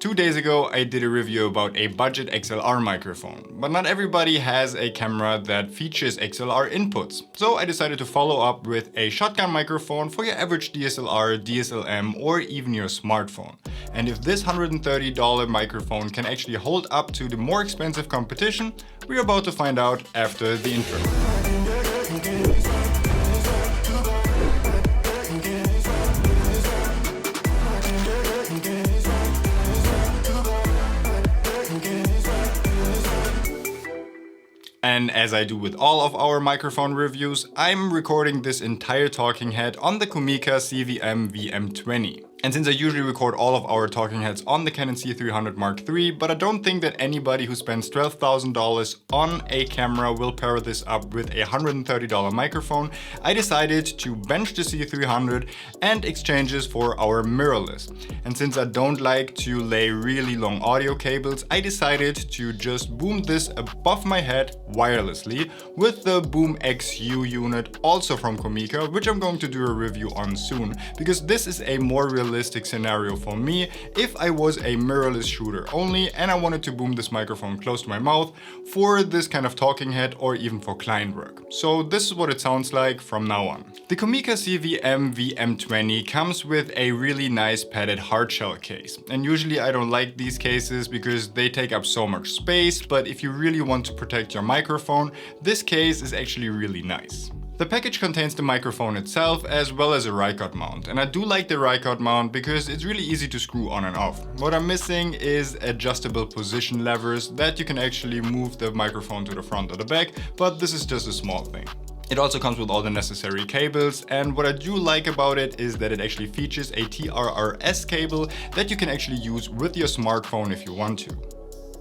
2 days ago I did a review about a budget XLR microphone, but not everybody has a camera that features XLR inputs. So I decided to follow up with a shotgun microphone for your average DSLR, DSLM or even your smartphone. And if this $130 microphone can actually hold up to the more expensive competition, we're about to find out after the intro. And as I do with all of our microphone reviews, I'm recording this entire talking head on the Comica CVM VM20. And since I usually record all of our talking heads on the Canon C300 Mark III, but I don't think that anybody who spends $12,000 on a camera will pair this up with a $130 microphone, I decided to bench the C300 and exchange this for our mirrorless. And since I don't like to lay really long audio cables, I decided to just boom this above my head wirelessly with the Boom XU unit, also from Comica, which I'm going to do a review on soon, because this is a more realistic scenario for me if I was a mirrorless shooter only and I wanted to boom this microphone close to my mouth for this kind of talking head or even for client work. So this is what it sounds like from now on. The Comica CVM VM20 comes with a really nice padded hardshell case, and usually I don't like these cases because they take up so much space, but if you really want to protect your microphone, this case is actually really nice. The package contains the microphone itself as well as a Rycord mount, and I do like the Rycord mount because it's really easy to screw on and off. What I'm missing is adjustable position levers that you can actually move the microphone to the front or the back, but this is just a small thing. It also comes with all the necessary cables, and what I do like about it is that it actually features a TRRS cable that you can actually use with your smartphone if you want to.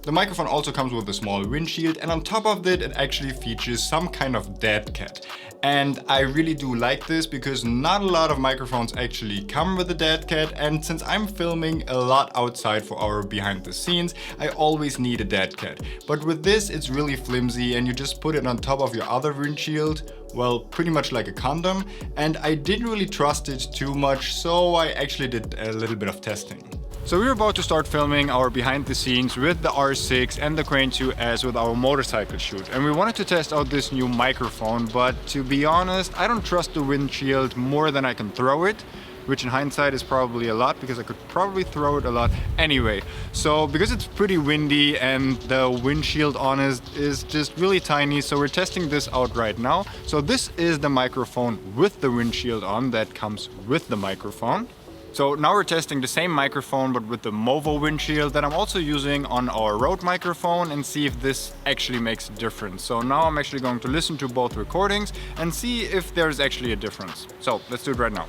The microphone also comes with a small windshield, and on top of it, it actually features some kind of dead cat. And I really do like this because not a lot of microphones actually come with a dead cat, and since I'm filming a lot outside for our behind the scenes, I always need a dead cat. But with this, it's really flimsy and you just put it on top of your other windshield, well, pretty much like a condom, and I didn't really trust it too much, so I actually did a little bit of testing. So we're about to start filming our behind the scenes with the R6 and the Crane 2S with our motorcycle shoot. And we wanted to test out this new microphone, but to be honest, I don't trust the windshield more than I can throw it, which in hindsight is probably a lot because I could probably throw it a lot anyway. So because it's pretty windy and the windshield on it is just really tiny, so we're testing this out right now. So this is the microphone with the windshield on that comes with the microphone. So now we're testing the same microphone but with the Movo windshield that I'm also using on our Rode microphone and see if this actually makes a difference. So now I'm actually going to listen to both recordings and see if there's actually a difference. So let's do it right now.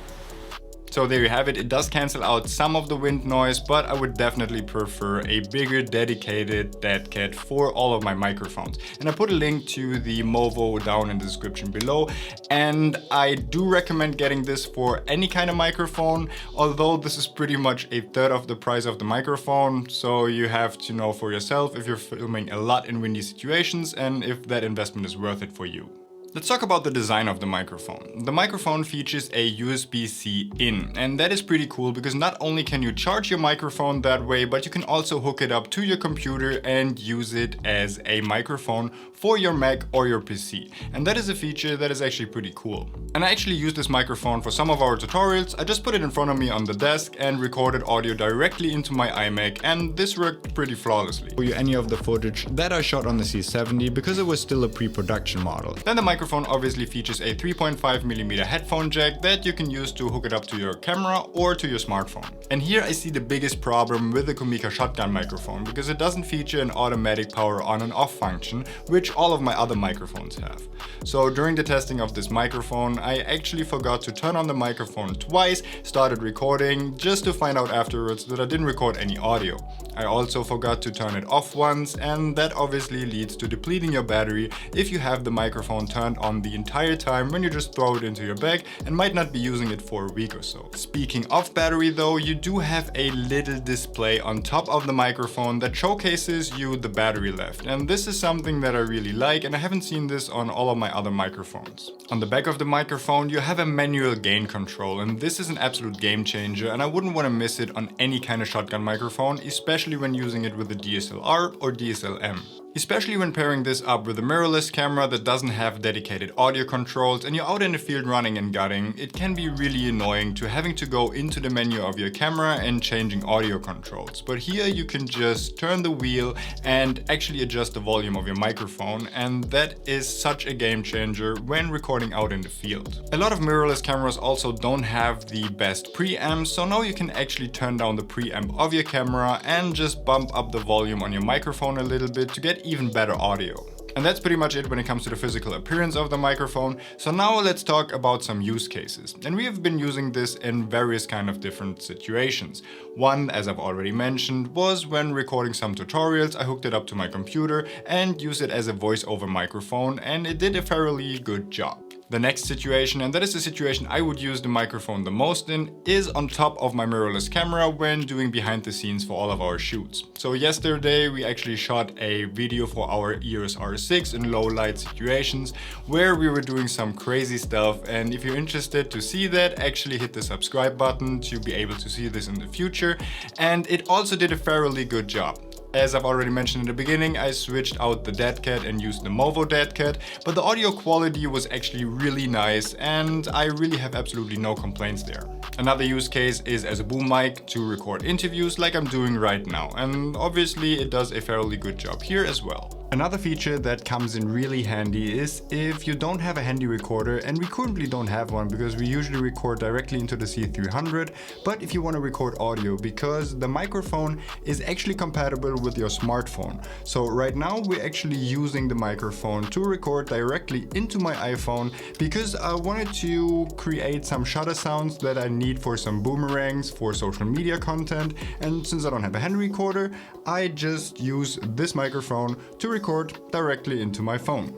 So there you have it. It does cancel out some of the wind noise, but I would definitely prefer a bigger dedicated dead cat for all of my microphones. And I put a link to the Movo down in the description below. And I do recommend getting this for any kind of microphone, although this is pretty much a third of the price of the microphone. So you have to know for yourself if you're filming a lot in windy situations and if that investment is worth it for you. Let's talk about the design of the microphone. The microphone features a USB-C in, and that is pretty cool because not only can you charge your microphone that way, but you can also hook it up to your computer and use it as a microphone for your Mac or your PC. And that is a feature that is actually pretty cool. And I actually used this microphone for some of our tutorials. I just put it in front of me on the desk and recorded audio directly into my iMac, and this worked pretty flawlessly. For you any of the footage that I shot on the C70 because it was still a pre-production model. Then the microphone obviously features a 3.5mm headphone jack that you can use to hook it up to your camera or to your smartphone. And here I see the biggest problem with the Comica shotgun microphone because it doesn't feature an automatic power on and off function, which all of my other microphones have. So during the testing of this microphone, I actually forgot to turn on the microphone twice, started recording just to find out afterwards that I didn't record any audio. I also forgot to turn it off once, and that obviously leads to depleting your battery if you have the microphone turned on the entire time when you just throw it into your bag and might not be using it for a week or so. Speaking of battery though, you do have a little display on top of the microphone that showcases you the battery left, and this is something that I really like, and I haven't seen this on all of my other microphones. On the back of the microphone you have a manual gain control, and this is an absolute game changer, and I wouldn't want to miss it on any kind of shotgun microphone, especially especially when using it with a DSLR or DSLM. Especially when pairing this up with a mirrorless camera that doesn't have dedicated audio controls and you're out in the field running and gutting, it can be really annoying to having to go into the menu of your camera and changing audio controls. But here you can just turn the wheel and actually adjust the volume of your microphone, and that is such a game changer when recording out in the field. A lot of mirrorless cameras also don't have the best preamps, so now you can actually turn down the preamp of your camera and just bump up the volume on your microphone a little bit to get even better audio. And that's pretty much it when it comes to the physical appearance of the microphone. So now let's talk about some use cases. And we have been using this in various kind of different situations. One, as I've already mentioned, was when recording some tutorials. I hooked it up to my computer and used it as a voice-over microphone, and it did a fairly good job. The next situation, and that is the situation I would use the microphone the most in, is on top of my mirrorless camera when doing behind the scenes for all of our shoots. So yesterday we actually shot a video for our EOS R6 in low light situations where we were doing some crazy stuff, and if you're interested to see that, actually hit the subscribe button to be able to see this in the future. And it also did a fairly good job. As I've already mentioned in the beginning, I switched out the dead cat and used the Movo dead cat, but the audio quality was actually really nice and I really have absolutely no complaints there. Another use case is as a boom mic to record interviews like I'm doing right now, and obviously it does a fairly good job here as well. Another feature that comes in really handy is if you don't have a handy recorder, and we currently don't have one because we usually record directly into the C300, but if you want to record audio, because the microphone is actually compatible with your smartphone. So right now we're actually using the microphone to record directly into my iPhone because I wanted to create some shutter sounds that I need for some boomerangs for social media content, and since I don't have a hand recorder, I just use this microphone to record directly into my phone.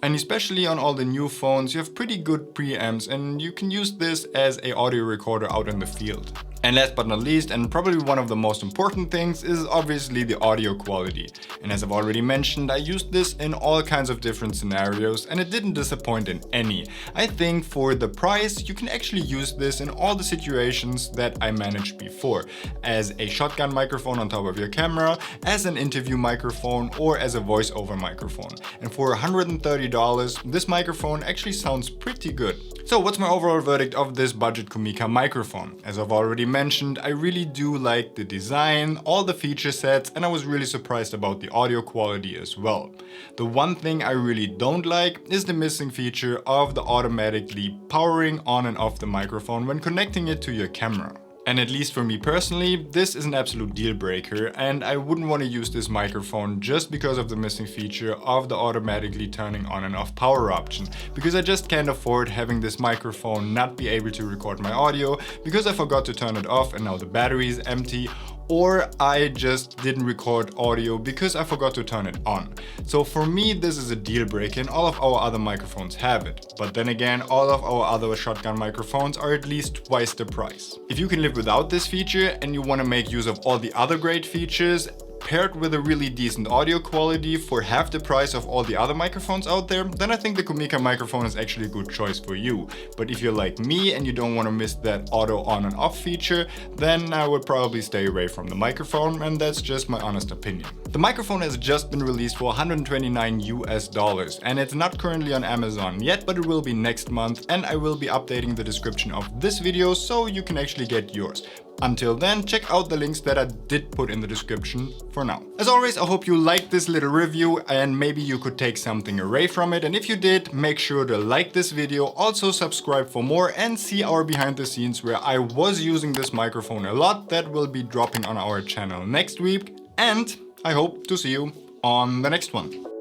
And especially on all the new phones, you have pretty good preamps and you can use this as an audio recorder out in the field. And last but not least, and probably one of the most important things, is obviously the audio quality. And as I've already mentioned, I used this in all kinds of different scenarios and it didn't disappoint in any. I think for the price, you can actually use this in all the situations that I managed before. As a shotgun microphone on top of your camera, as an interview microphone, or as a voice-over microphone. And for $130, this microphone actually sounds pretty good. So what's my overall verdict of this budget Comica microphone? As I've already mentioned, I really do like the design, all the feature sets, and I was really surprised about the audio quality as well. The one thing I really don't like is the missing feature of the automatically powering on and off the microphone when connecting it to your camera. And at least for me personally, this is an absolute deal breaker, and I wouldn't want to use this microphone just because of the missing feature of the automatically turning on and off power option, because I just can't afford having this microphone not be able to record my audio because I forgot to turn it off and now the battery is empty, or I just didn't record audio because I forgot to turn it on. So for me, this is a deal breaker, and all of our other microphones have it. But then again, all of our other shotgun microphones are at least twice the price. If you can live without this feature and you want to make use of all the other great features, paired with a really decent audio quality for half the price of all the other microphones out there, then I think the Comica microphone is actually a good choice for you. But if you're like me and you don't want to miss that auto on and off feature, then I would probably stay away from the microphone, and that's just my honest opinion. The microphone has just been released for $129 and it's not currently on Amazon yet, but it will be next month, and I will be updating the description of this video so you can actually get yours. Until then, check out the links that I did put in the description for now. As always, I hope you liked this little review and maybe you could take something away from it. And if you did, make sure to like this video, also subscribe for more, and see our behind the scenes where I was using this microphone a lot. That will be dropping on our channel next week. And I hope to see you on the next one.